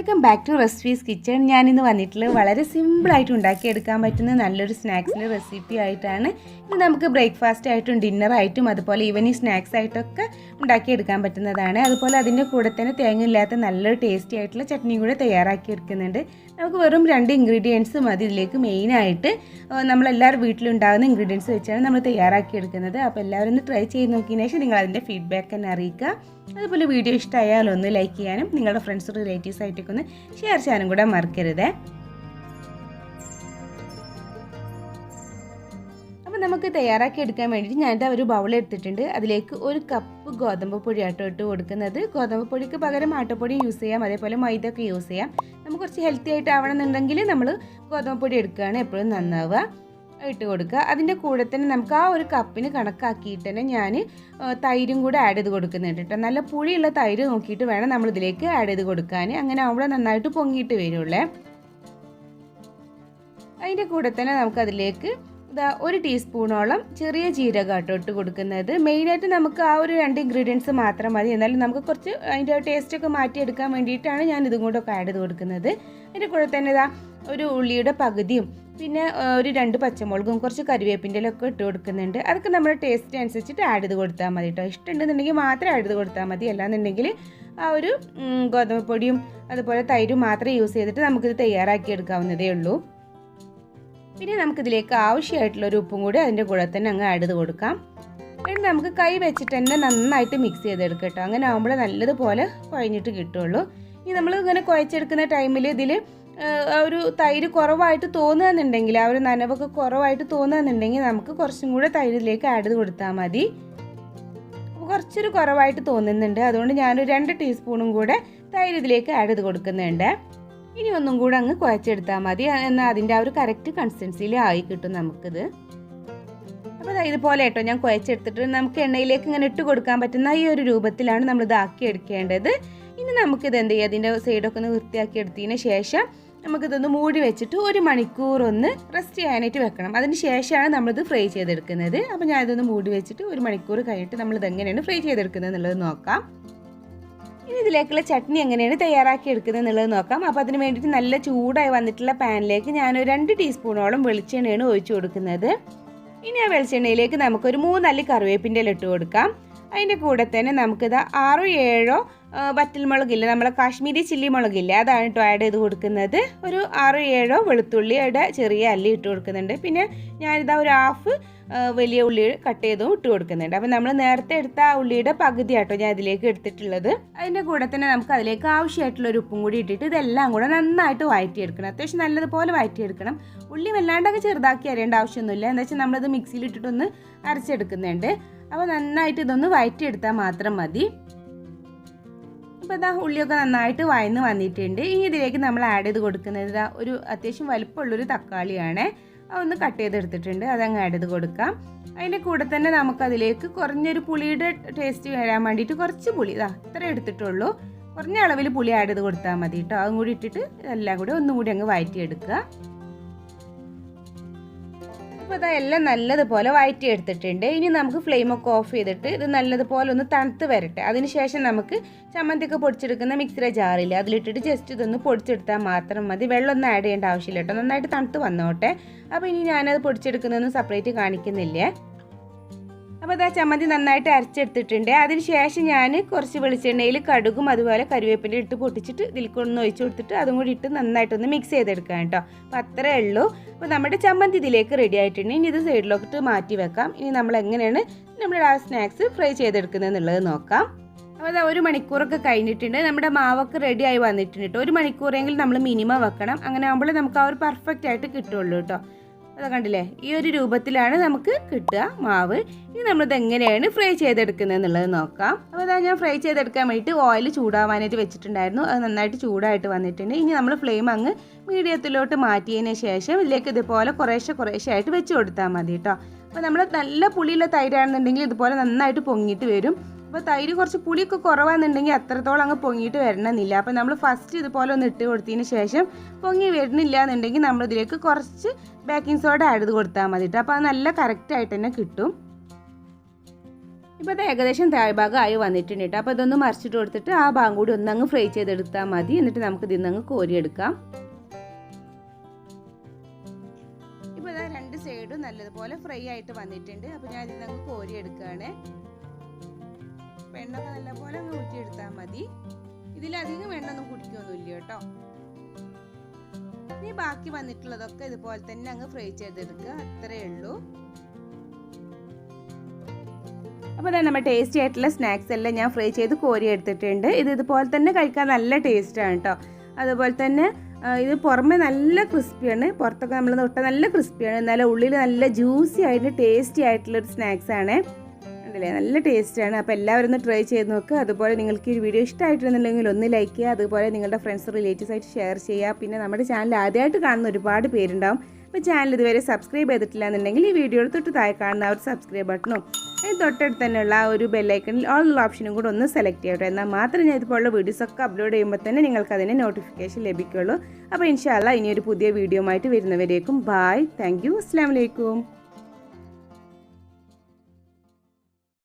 Welcome back to Rasfee's kitchen. ഞാനിന്ന് വന്നിട്ടുള്ളത് വളരെ സിമ്പിളായിട്ട് ഉണ്ടാക്കിയെടുക്കാൻ പറ്റുന്ന നല്ലൊരു സ്നാക്സിൻ്റെ റെസിപ്പി ആയിട്ടാണ്. ഇത് നമുക്ക് ബ്രേക്ക്ഫാസ്റ്റ് ആയിട്ടും ഡിന്നറായിട്ടും അതുപോലെ ഈവനിങ് സ്നാക്സ് ആയിട്ടൊക്കെ ഉണ്ടാക്കിയെടുക്കാൻ പറ്റുന്നതാണ്. അതുപോലെ അതിൻ്റെ കൂടെ തന്നെ തേങ്ങയില്ലാത്ത നല്ലൊരു ടേസ്റ്റി ആയിട്ടുള്ള ചട്നിയും കൂടെ തയ്യാറാക്കിയെടുക്കുന്നുണ്ട്. നമുക്ക് വെറും 2 ഇൻഗ്രീഡിയൻസ് മതി ഇതിലേക്ക്. മെയിനായിട്ട് നമ്മളെല്ലാവരും വീട്ടിലുണ്ടാകുന്ന ഇൻഗ്രീഡിയൻസ് വെച്ചാണ് നമ്മൾ തയ്യാറാക്കിയെടുക്കുന്നത്. അപ്പോൾ എല്ലാവരും ഒന്ന് ട്രൈ ചെയ്ത് നോക്കിയതിന് ശേഷം നിങ്ങൾ അതിൻ്റെ ഫീഡ്ബാക്ക് തന്നെ അറിയിക്കുക. അതുപോലെ വീഡിയോ ഇഷ്ടമായാലും ഒന്ന് ലൈക്ക് ചെയ്യാനും നിങ്ങളുടെ ഫ്രണ്ട്സ് റിലേറ്റീവ്സ് ആയിട്ടൊക്കെ ഒന്ന് ഷെയർ ചെയ്യാനും കൂടെ മറക്കരുത്. അപ്പോൾ നമുക്ക് തയ്യാറാക്കി എടുക്കാൻ വേണ്ടിയിട്ട് ഞാനിത് ഒരു ബൗൾ എടുത്തിട്ടുണ്ട്. അതിലേക്ക് 1 കപ്പ് ഗോതമ്പ് പൊടി ആട്ടോ ഇട്ട് കൊടുക്കുന്നത്. ഗോതമ്പ് പൊടിക്ക് പകരം ആട്ടപ്പൊടി യൂസ് ചെയ്യാം, അതേപോലെ മൈദ ഒക്കെ യൂസ് ചെയ്യാം. നമുക്ക് കുറച്ച് ഹെൽത്തി ആയിട്ട് ആവണമെന്നുണ്ടെങ്കിൽ നമ്മൾ ഗോതമ്പ് പൊടി എടുക്കുകയാണ് എപ്പോഴും നന്നാവുക. ഇട്ട് കൊടുക്കുക. അതിൻ്റെ കൂടെ തന്നെ നമുക്ക് ആ 1 കപ്പിന് കണക്കാക്കിയിട്ട് തന്നെ ഞാൻ തൈരും കൂടെ ആഡ് ചെയ്ത് കൊടുക്കുന്നുണ്ട് കേട്ടോ. നല്ല പുളിയുള്ള തൈര് നോക്കിയിട്ട് വേണം നമ്മളിതിലേക്ക് ആഡ് ചെയ്ത് കൊടുക്കാൻ. അങ്ങനെ ആവുമ്പോൾ നന്നായിട്ട് പൊങ്ങിയിട്ട് വരുള്ളേ. അതിൻ്റെ കൂടെ തന്നെ നമുക്കതിലേക്ക് 1 ടീസ്പൂണോളം ചെറിയ ജീരകം കേട്ടോ ഇട്ട് കൊടുക്കുന്നത്. മെയിനായിട്ട് നമുക്ക് ആ 2 ഇൻഗ്രീഡിയൻസ് മാത്രം മതി. എന്നാലും നമുക്ക് കുറച്ച് അതിൻ്റെ ടേസ്റ്റൊക്കെ മാറ്റിയെടുക്കാൻ വേണ്ടിയിട്ടാണ് ഞാൻ ഇതും കൂടെ ഒക്കെ ആഡ് ചെയ്ത് കൊടുക്കുന്നത്. അതിൻ്റെ കൂടെ തന്നെ ഒരു ഉള്ളിയുടെ പകുതിയും പിന്നെ 2 പച്ചമുളകും കുറച്ച് കരിവേപ്പിൻ്റെ ഇലയൊക്കെ ഇട്ട് കൊടുക്കുന്നുണ്ട്. അതൊക്കെ നമ്മുടെ ടേസ്റ്റ് അനുസരിച്ചിട്ട് ആഡ് ചെയ്ത് കൊടുത്താൽ മതി കേട്ടോ. ഇഷ്ടമുണ്ടെന്നുണ്ടെങ്കിൽ മാത്രം ആഡ് ചെയ്ത് കൊടുത്താൽ മതി. അല്ലാന്നുണ്ടെങ്കിൽ ആ ഒരു ഗോതമ്പ് പൊടിയും അതുപോലെ തൈരും മാത്രം യൂസ് ചെയ്തിട്ട് നമുക്കിത് തയ്യാറാക്കി എടുക്കാവുന്നതേ ഉള്ളൂ. പിന്നെ നമുക്കിതിലേക്ക് ആവശ്യമായിട്ടുള്ളൊരു ഉപ്പും കൂടി അതിൻ്റെ കൂടെ തന്നെ അങ്ങ് ആഡ് ചെയ്ത് കൊടുക്കാം. എന്നിട്ട് നമുക്ക് കൈ വെച്ചിട്ട് തന്നെ നന്നായിട്ട് മിക്സ് ചെയ്തെടുക്കാം കേട്ടോ. അങ്ങനെ ആകുമ്പോൾ നല്ലതുപോലെ കുഴഞ്ഞിട്ട് കിട്ടുള്ളൂ. ഇനി നമ്മൾ ഇങ്ങനെ കുഴച്ചെടുക്കുന്ന ടൈമിൽ ഇതിൽ ഒരു തൈര് കുറവായിട്ട് തോന്നുകയെന്നുണ്ടെങ്കിൽ ആ ഒരു നനവൊക്കെ കുറവായിട്ട് തോന്നുകയെന്നുണ്ടെങ്കിൽ നമുക്ക് കുറച്ചും കൂടെ തൈരിലേക്ക് ആഡ് ചെയ്ത് കൊടുത്താൽ മതി. കുറച്ചൊരു കുറവായിട്ട് തോന്നുന്നുണ്ട്, അതുകൊണ്ട് ഞാനൊരു 2 ടീസ്പൂണും കൂടെ തൈര് ഇതിലേക്ക് ആഡ് ചെയ്ത് കൊടുക്കുന്നുണ്ട്. ഇനി ഒന്നും കൂടെ അങ്ങ് കുഴച്ചെടുത്താൽ മതി. എന്നാൽ അതിൻ്റെ ആ ഒരു കറക്റ്റ് കൺസിസ്റ്റൻസിയിൽ ആയി കിട്ടും നമുക്കിത്. അപ്പോൾ ഇതുപോലെ കേട്ടോ ഞാൻ കുഴച്ചെടുത്തിട്ട് നമുക്ക് എണ്ണയിലേക്ക് ഇങ്ങനെ ഇട്ട് കൊടുക്കാൻ പറ്റുന്ന ഈ ഒരു രൂപത്തിലാണ് നമ്മളിത് ആക്കി എടുക്കേണ്ടത്. ഇനി നമുക്കിത് എന്ത് ചെയ്യുക, അതിൻ്റെ സൈഡൊക്കെ ഒന്ന് വൃത്തിയാക്കി എടുത്തതിന് ശേഷം നമുക്കിതൊന്ന് മൂടി വെച്ചിട്ട് 1 മണിക്കൂർ ഒന്ന് റെസ്റ്റ് ചെയ്യാനായിട്ട് വെക്കണം. അതിന് ശേഷമാണ് നമ്മളിത് ഫ്രൈ ചെയ്തെടുക്കുന്നത്. അപ്പോൾ ഞാനിതൊന്ന് മൂടി വെച്ചിട്ട് 1 മണിക്കൂർ കഴിഞ്ഞിട്ട് നമ്മളിത് എങ്ങനെയാണ് ഫ്രൈ ചെയ്തെടുക്കുന്നത് എന്നുള്ളത് നോക്കാം. ഇനി ഇതിലേക്കുള്ള ചട്നി എങ്ങനെയാണ് തയ്യാറാക്കി എടുക്കുന്നത് എന്നുള്ളത് നോക്കാം. അപ്പോൾ അതിന് വേണ്ടിയിട്ട് നല്ല ചൂടായി വന്നിട്ടുള്ള പാനിലേക്ക് ഞാൻ 2 ടീസ്പൂണോളം വെളിച്ചെണ്ണയാണ് ഒഴിച്ചു കൊടുക്കുന്നത്. ഇനി ആ വെളിച്ചെണ്ണയിലേക്ക് നമുക്കൊരു 3 അല്ലി കറിവേപ്പിൻ്റെ ഇല ഇട്ട് കൊടുക്കാം. അതിൻ്റെ കൂടെ തന്നെ നമുക്കിത് 6-7 വറ്റൽമുളകില്ല, നമ്മളെ കാശ്മീരി ചില്ലി മുളകില്ല, അതാണ് കേട്ടോ ആഡ് ചെയ്ത് കൊടുക്കുന്നത്. ഒരു 6-7 വെളുത്തുള്ളിയുടെ ചെറിയ അല്ലി ഇട്ട് കൊടുക്കുന്നുണ്ട്. പിന്നെ ഞാനിതാ ഒരു ഹാഫ് വലിയ ഉള്ളി കട്ട് ചെയ്തും ഇട്ട് കൊടുക്കുന്നുണ്ട്. അപ്പം നമ്മൾ നേരത്തെ എടുത്ത ആ ഉള്ളിയുടെ പകുതി ആട്ടോ ഞാൻ ഇതിലേക്ക് എടുത്തിട്ടുള്ളത്. അതിൻ്റെ കൂടെ തന്നെ നമുക്ക് അതിലേക്ക് ആവശ്യമായിട്ടുള്ളൊരു ഉപ്പും കൂടി ഇട്ടിട്ട് ഇതെല്ലാം കൂടെ നന്നായിട്ട് വഴറ്റിയെടുക്കണം. അത്യാവശ്യം നല്ലതുപോലെ വഴറ്റിയെടുക്കണം. ഉള്ളി വല്ലാണ്ടൊക്കെ ചെറുതാക്കി അരിയേണ്ട ആവശ്യമൊന്നുമില്ല. എന്താ വെച്ചാൽ നമ്മളത് മിക്സിയിൽ ഇട്ടിട്ടൊന്ന് അരച്ചെടുക്കുന്നുണ്ട്. അപ്പോൾ നന്നായിട്ട് ഇതൊന്ന് വഴറ്റിയെടുത്താൽ മാത്രം മതി. അപ്പോൾ ഇതാ ഉള്ളിയൊക്കെ നന്നായിട്ട് വഴന്ന് വന്നിട്ടുണ്ട്. ഇനി ഇതിലേക്ക് നമ്മൾ ആഡ് ചെയ്ത് കൊടുക്കുന്നത് ഒരു അത്യാവശ്യം വലിപ്പമുള്ളൊരു തക്കാളിയാണ്. അതൊന്ന് കട്ട് ചെയ്തെടുത്തിട്ടുണ്ട്, അതങ്ങ് ആഡ് ചെയ്ത് കൊടുക്കാം. അതിൻ്റെ കൂടെ തന്നെ നമുക്കതിലേക്ക് കുറഞ്ഞൊരു പുളിയുടെ ടേസ്റ്റ് വരാൻ വേണ്ടിയിട്ട് കുറച്ച് പുളി ഇത്ര എടുത്തിട്ടുള്ളൂ. കുറഞ്ഞ അളവിൽ പുളി ആഡ് ചെയ്ത് കൊടുത്താൽ മതി കേട്ടോ. അതും കൂടി ഇട്ടിട്ട് എല്ലാം കൂടി ഒന്നും കൂടി അങ്ങ് വഴറ്റിയെടുക്കുക. അപ്പോൾ എല്ലാം നല്ലതുപോലെ വഴറ്റിയെടുത്തിട്ടുണ്ട്. ഇനി നമുക്ക് ഫ്ലെയിമൊക്കെ ഓഫ് ചെയ്തിട്ട് ഇത് നല്ലതുപോലെ ഒന്ന് തണുത്ത് വരട്ടെ. അതിനുശേഷം നമുക്ക് ചമ്മന്തിയൊക്കെ പൊടിച്ചെടുക്കുന്ന മിക്സിയുടെ ജാറില്ല, അതിലിട്ടിട്ട് ജസ്റ്റ് ഇതൊന്ന് പൊടിച്ചെടുത്താൽ മാത്രം മതി. വെള്ളമൊന്നും ആഡ് ചെയ്യേണ്ട ആവശ്യമില്ല കേട്ടോ. നന്നായിട്ട് തണുത്ത് വന്നോട്ടെ. അപ്പോൾ ഇനി ഞാനത് പൊടിച്ചെടുക്കുന്നതൊന്നും സെപ്പറേറ്റ് കാണിക്കുന്നില്ലേ. അപ്പോൾ ചമ്മന്തി നന്നായിട്ട് അരച്ചെടുത്തിട്ടുണ്ട്. അതിന് ശേഷം ഞാൻ കുറച്ച് വെളിച്ചെണ്ണയിൽ കടുകും അതുപോലെ കരിവേപ്പിൻ്റെ ഇട്ട് പൊട്ടിച്ചിട്ട് ഇതിലേക്കൊന്ന് ഒഴിച്ചു കൊടുത്തിട്ട് അതും കൂടി ഇട്ട് നന്നായിട്ടൊന്ന് മിക്സ് ചെയ്തെടുക്കാം കേട്ടോ. അപ്പോൾ അത്രേ ഉള്ളൂ. അപ്പോൾ നമ്മുടെ ചമ്മന്തി ഇതിലേക്ക് റെഡി ആയിട്ടുണ്ട്. ഇനി ഇത് സൈഡിലോട്ട് മാറ്റി വെക്കാം. ഇനി നമ്മൾ എങ്ങനെയാണ് നമ്മുടെ ആ സ്നാക്സ് ഫ്രൈ ചെയ്തെടുക്കുന്നത് എന്നുള്ളത് നോക്കാം. അപ്പോൾ 1 മണിക്കൂറൊക്കെ കഴിഞ്ഞിട്ടുണ്ട്. നമ്മുടെ മാവൊക്കെ റെഡി ആയി വന്നിട്ടുണ്ട് കേട്ടോ. 1 മണിക്കൂറെങ്കിലും നമ്മൾ മിനിമം വെക്കണം. അങ്ങനെ ആകുമ്പോൾ നമുക്ക് ആ ഒരു പെർഫെക്റ്റ് ആയിട്ട് കിട്ടുള്ളൂ കേട്ടോ. അത് കണ്ടില്ലേ, ഈ ഒരു രൂപത്തിലാണ് നമുക്ക് കിട്ടുക മാവ്. ഇനി നമ്മളിത് എങ്ങനെയാണ് ഫ്രൈ ചെയ്തെടുക്കുന്നത് എന്നുള്ളത് നോക്കാം. അപ്പോൾ ഞാൻ ഫ്രൈ ചെയ്തെടുക്കാൻ വേണ്ടിയിട്ട് ഓയിൽ ചൂടാവാനായിട്ട് വെച്ചിട്ടുണ്ടായിരുന്നു. അത് നന്നായിട്ട് ചൂടായിട്ട് വന്നിട്ടുണ്ട്. ഇനി നമ്മൾ ഫ്ലെയിം അങ്ങ് മീഡിയത്തിലോട്ട് മാറ്റിയതിന് ശേഷം ഇതിലേക്ക് ഇതുപോലെ കുറേശ്ശെ ആയിട്ട് വെച്ച് കൊടുത്താൽ മതി കേട്ടോ. അപ്പോൾ നമ്മൾ നല്ല പുളിയുള്ള തൈരാണെന്നുണ്ടെങ്കിൽ ഇതുപോലെ നന്നായിട്ട് പൊങ്ങിയിട്ട് വരും. അപ്പോൾ തൈര് കുറച്ച് പുളിയൊക്കെ കുറവാണെന്നുണ്ടെങ്കിൽ അത്രത്തോളം അങ്ങ് പൊങ്ങിയിട്ട് വരണമെന്നില്ല. അപ്പോൾ നമ്മൾ ഫസ്റ്റ് ഇതുപോലെ ഒന്ന് ഇട്ട് കൊടുത്തതിന് ശേഷം പൊങ്ങി വരുന്നില്ല എന്നുണ്ടെങ്കിൽ നമ്മളിതിലേക്ക് കുറച്ച് ബേക്കിംഗ് സോഡ ആഡ് ചെയ്ത് കൊടുത്താൽ മതി കേട്ടോ. അപ്പോൾ അത് നല്ല കറക്റ്റായിട്ട് തന്നെ കിട്ടും. ഇപ്പോൾ അത് ഏകദേശം താഴ്ഭാഗമായി വന്നിട്ടുണ്ട് കേട്ടോ. അപ്പോൾ ഇതൊന്ന് മറിച്ചിട്ട് കൊടുത്തിട്ട് ആ ഭാഗം കൂടി ഒന്നങ്ങ് ഫ്രൈ ചെയ്തെടുത്താൽ മതി. എന്നിട്ട് നമുക്ക് ഇതിന്നങ്ങ് കോരിയെടുക്കാം. ഇപ്പോൾ ഇതാ 2 സൈഡും നല്ലതുപോലെ ഫ്രൈ ആയിട്ട് വന്നിട്ടുണ്ട്. അപ്പോൾ ഞാൻ ഇതിന്നങ്ങ് കോരിയെടുക്കുകയാണ്. വെണ്ണൊക്കെ നല്ലപോലെ അങ്ങ് ഊറ്റിയെടുത്താൽ മതി. ഇതിലധികം വെണ്ണൊന്നും കുടിക്കൊന്നുമില്ല കേട്ടോ. ഇനി ബാക്കി വന്നിട്ടുള്ളതൊക്കെ ഇതുപോലെ തന്നെ അങ്ങ് ഫ്രൈ ചെയ്തെടുക്കുക, അത്രയേ ഉള്ളൂ. അപ്പോൾ അതാണ് നമ്മുടെ ടേസ്റ്റി ആയിട്ടുള്ള സ്നാക്സ് എല്ലാം ഞാൻ ഫ്രൈ ചെയ്ത് കോരി എടുത്തിട്ടുണ്ട്. ഇതുപോലെ തന്നെ കഴിക്കാൻ നല്ല ടേസ്റ്റാണ് കേട്ടോ. അതുപോലെ തന്നെ ഇത് പുറമെ നല്ല ക്രിസ്പിയാണ്, പുറത്തൊക്കെ നമ്മൾ തൊട്ട നല്ല ക്രിസ്പിയാണ്, എന്നാലും ഉള്ളിൽ നല്ല ജ്യൂസി ആയിട്ട് ടേസ്റ്റി ആയിട്ടുള്ളൊരു സ്നാക്സാണ്. ഉണ്ടല്ലേ, നല്ല ടേസ്റ്റാണ്. അപ്പോൾ എല്ലാവരും ഒന്ന് ട്രൈ ചെയ്ത് നോക്കുക. അതുപോലെ നിങ്ങൾക്ക് ഈ വീഡിയോ ഇഷ്ടമായിട്ടുണ്ടെന്നുണ്ടെങ്കിൽ ഒന്ന് ലൈക്ക് ചെയ്യുക. അതുപോലെ നിങ്ങളുടെ ഫ്രണ്ട്സ് റിലേറ്റീവ്സ് ആയിട്ട് ഷെയർ ചെയ്യുക. പിന്നെ നമ്മുടെ ചാനൽ ആദ്യമായിട്ട് കാണുന്ന ഒരുപാട് പേരുണ്ടാവും. അപ്പോൾ ചാനൽ ഇതുവരെ സബ്സ്ക്രൈബ് ചെയ്തിട്ടില്ല എന്നുണ്ടെങ്കിൽ ഈ വീഡിയോയിൽ തൊട്ട് താഴെ കാണുന്ന ഒരു സബ്സ്ക്രൈബ് ബട്ടണും തൊട്ടടുത്ത് തന്നെയുള്ള ആ ഒരു ബെല്ലൈക്കണിൽ ഓൾ ഓപ്ഷനും കൂടെ ഒന്ന് സെലക്ട് ചെയ്യട്ടെ. എന്നാൽ മാത്രമേ ഞാൻ ഇതുപോലുള്ള വീഡിയോസൊക്കെ അപ്ലോഡ് ചെയ്യുമ്പോൾ തന്നെ നിങ്ങൾക്ക് അതിൻ്റെ നോട്ടിഫിക്കേഷൻ ലഭിക്കുള്ളൂ. അപ്പോൾ ഇൻഷാ അല്ലാഹ് ഇനി ഒരു പുതിയ വീഡിയോ ആയിട്ട് വരുന്നവരേക്കും ബായ്, താങ്ക് യു, അസ്സലാമു അലൈക്കും.